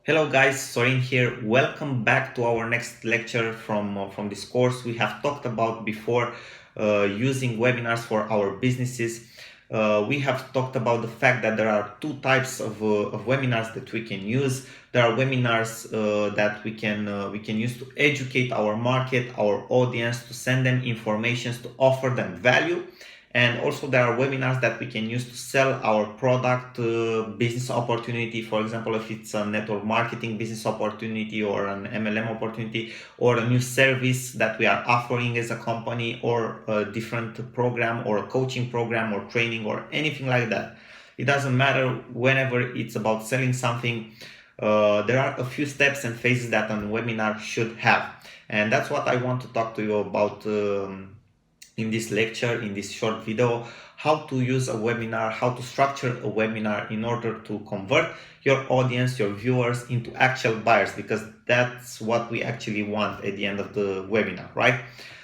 Hello guys, Sorin here. Welcome back to our next lecture from this course. We have talked about before using webinars for our businesses. We have talked about the fact that there are two types of webinars that we can use. There are webinars that we can use to educate our market, our audience, to send them information, to offer them value. And also there are webinars that we can use to sell our product, business opportunity. For example, if it's a network marketing business opportunity or an MLM opportunity or a new service that we are offering as a company or a different program or a coaching program or training or anything like that. It doesn't matter. Whenever it's about selling something, there are a few steps and phases that a webinar should have. And that's what I want to talk to you about in this lecture, in this short video, how to use a webinar, how to structure a webinar in order to convert your audience, your viewers into actual buyers, because that's what we actually want at the end of the webinar, right?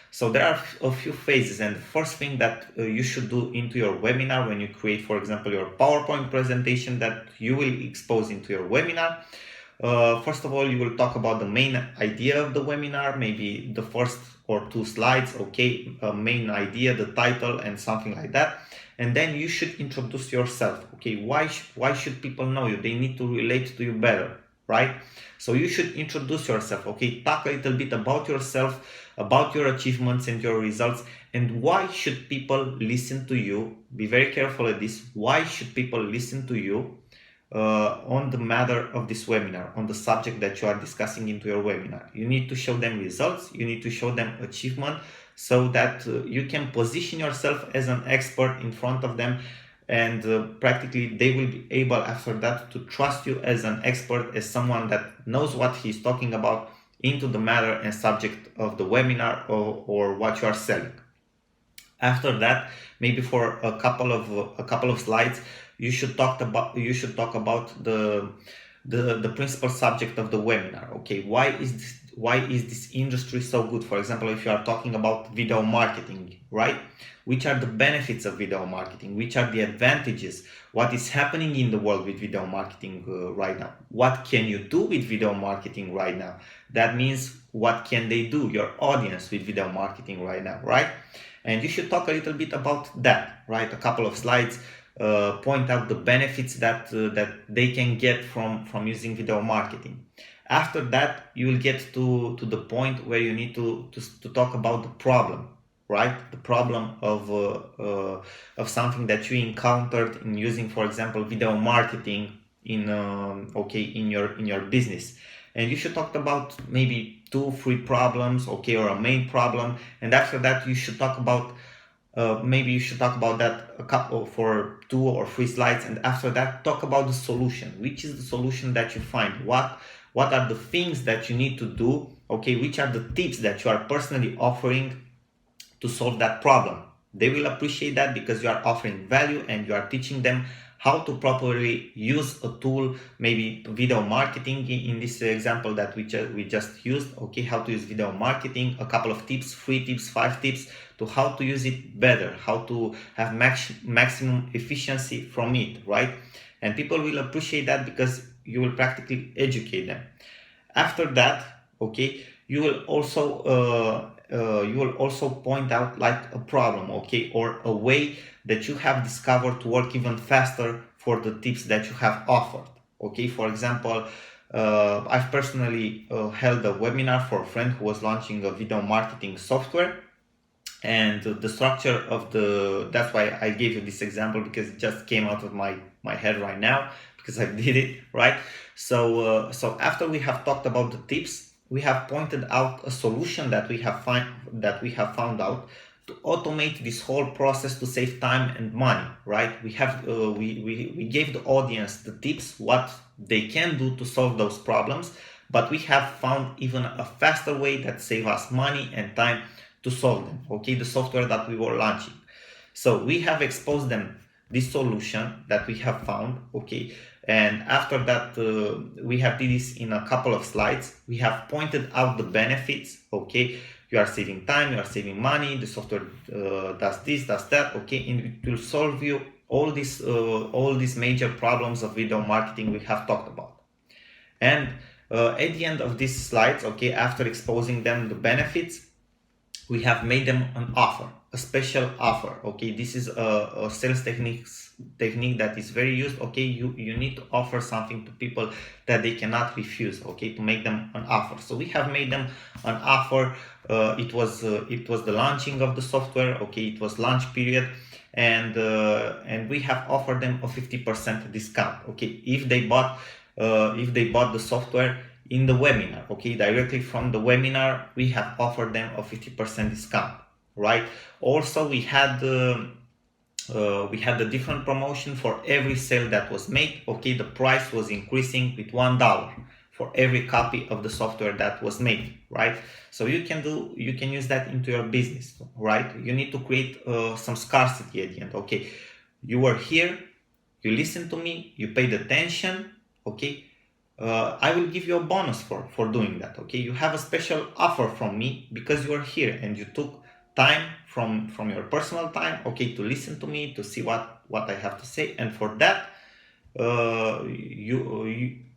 So there are a few phases, and the first thing that you should do into your webinar when you create, for example, your PowerPoint presentation that you will expose into your webinar. First of all, you will talk about the main idea of the webinar, maybe the first or two slides, okay, main idea, the title and something like that. And then you should introduce yourself, okay, why should people know you? They need to relate to you better, right? So you should introduce yourself, okay, talk a little bit about yourself, about your achievements and your results, and why should people listen to you. Be very careful at this. Why should people listen to you on the matter of this webinar, on the subject that you are discussing into your webinar? You need to show them results, you need to show them achievement, so that you can position yourself as an expert in front of them, and practically they will be able after that to trust you as an expert, as someone that knows what he's talking about into the matter and subject of the webinar or what you are selling. After that, maybe for a couple of slides, you should talk about the principal subject of the webinar. Okay, why is this industry so good? For example, if you are talking about video marketing, right? Which are the benefits of video marketing? Which are the advantages? What is happening in the world with video marketing right now? What can you do with video marketing right now? That means, what can they do, your audience, with video marketing right now, right? And you should talk a little bit about that, right? A couple of slides, point out the benefits that they can get from using video marketing. After that, you will get to the point where you need to talk about the problem, right? The problem of something that you encountered in using, for example, video marketing in your business. And you should talk about maybe 2 3 problems, okay, or a main problem. And after that, you should talk about maybe you should talk about that a couple for 2 or 3 slides, and after that talk about the solution. Which is the solution that you find? What are the things that you need to do? Okay, which are the tips that you are personally offering to solve that problem? They will appreciate that, because you are offering value and you are teaching them how to properly use a tool, maybe video marketing in this example that we just used. Okay, how to use video marketing, a couple of tips, 3 tips, 5 tips to how to use it better, how to have maximum efficiency from it, right? And people will appreciate that, because you will practically educate them. After that, okay, you will also point out like a problem, okay, or a way that you have discovered to work even faster for the tips that you have offered. Okay, for example, I've personally held a webinar for a friend who was launching a video marketing software. And the structure of that's why I gave you this example, because it just came out of my head right now, because I did it, right? So after we have talked about the tips, we have pointed out a solution that we have found out to automate this whole process, to save time and money, right? We gave the audience the tips, what they can do to solve those problems, but we have found even a faster way that save us money and time to solve them, okay, the software that we were launching. So we have exposed them this solution that we have found, okay, and after that we have did this in a couple of slides. We have pointed out the benefits, okay, you are saving time, you are saving money, the software does this, does that, okay, and it will solve you all these major problems of video marketing we have talked about. And at the end of these slides, okay, after exposing them the benefits, we have made them an offer, a special offer. Okay, this is a sales technique that is very used. Okay, you need to offer something to people that they cannot refuse, okay, to make them an offer. So we have made them an offer. It was the launching of the software. Okay, it was launch period, and we have offered them a 50% discount. Okay, if they bought the software in the webinar, okay, directly from the webinar, we have offered them a 50% discount, right? Also, we had a different promotion for every sale that was made. Okay, the price was increasing with $1 for every copy of the software that was made, right? So you can use that into your business, right? You need to create some scarcity at the end. Okay, you were here, you listened to me, you paid attention, okay, I will give you a bonus for doing that. Okay, you have a special offer from me because you are here and you took time from your personal time, okay, to listen to me, to see what I have to say, and for that,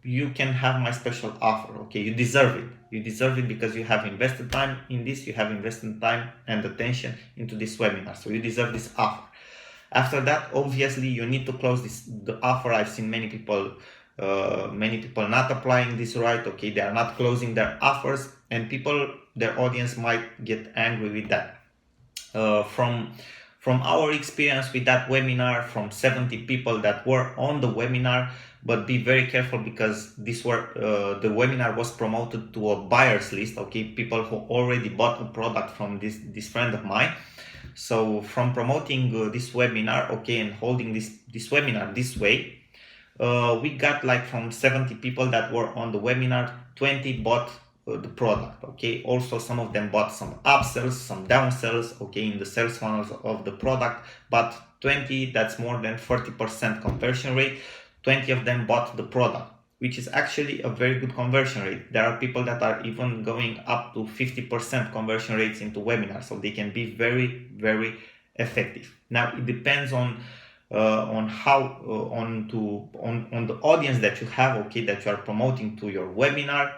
you can have my special offer. Okay, you deserve it. You deserve it because you have invested time in this. You have invested time and attention into this webinar, so you deserve this offer. After that, obviously, you need to close the offer. I've seen many people not applying this right. Okay, they are not closing their offers, and their audience might get angry with that. From our experience with that webinar, from 70 people that were on the webinar, but be very careful because the webinar was promoted to a buyers list. Okay, people who already bought a product from this friend of mine. So from promoting this webinar, okay, and holding this webinar this way, we got like from 70 people that were on the webinar, 20 bought the product. Okay, also some of them bought some upsells, some downsells, okay, in the sales funnels of the product, but 20, that's more than 40% conversion rate. 20 of them bought the product, which is actually a very good conversion rate. There are people that are even going up to 50% conversion rates into webinars, so they can be very, very effective. Now it depends on how on the audience that you have, okay, that you are promoting to your webinar,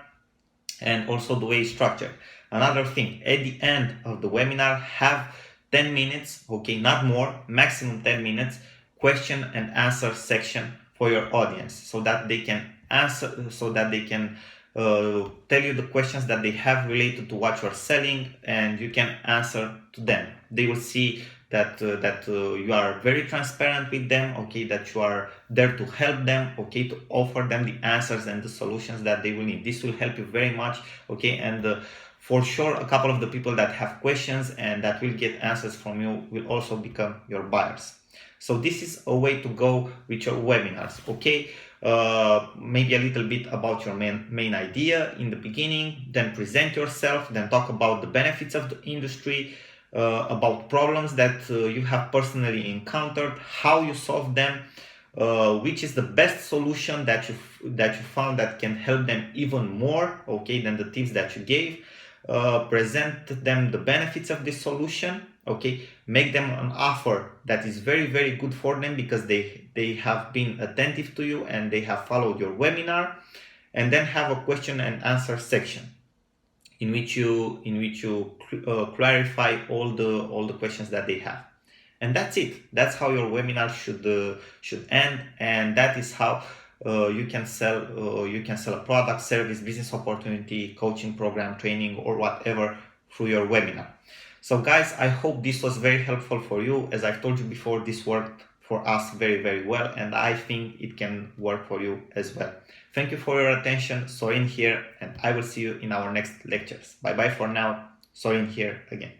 and also the way it's structured. Another thing, at the end of the webinar, have 10 minutes, okay, not more, maximum 10 minutes, question and answer section for your audience, so that they can answer, so that they can tell you the questions that they have related to what you're selling, and you can answer to them. They will see that you are very transparent with them, okay, that you are there to help them, okay, to offer them the answers and the solutions that they will need. This will help you very much, okay, and for sure a couple of the people that have questions and that will get answers from you will also become your buyers. So this is a way to go with your webinars, okay. Maybe a little bit about your main idea in the beginning, then present yourself, then talk about the benefits of the industry, about problems that you have personally encountered, how you solve them, which is the best solution that you found that can help them even more, okay, than the tips that you gave. Present them the benefits of this solution, okay, make them an offer that is very, very good for them because they have been attentive to you and they have followed your webinar, and then have a question and answer section in which you clarify all the questions that they have. And that's it. That's how your webinar should end, and that is how you can sell a product, service, business opportunity, coaching program, training, or whatever through your webinar. So guys, I hope this was very helpful for you. As I've told you before, this worked for us very, very well, and I think it can work for you as well. Thank you for your attention. Sorin here, and I will see you in our next lectures. Bye bye for now. Sorin here again.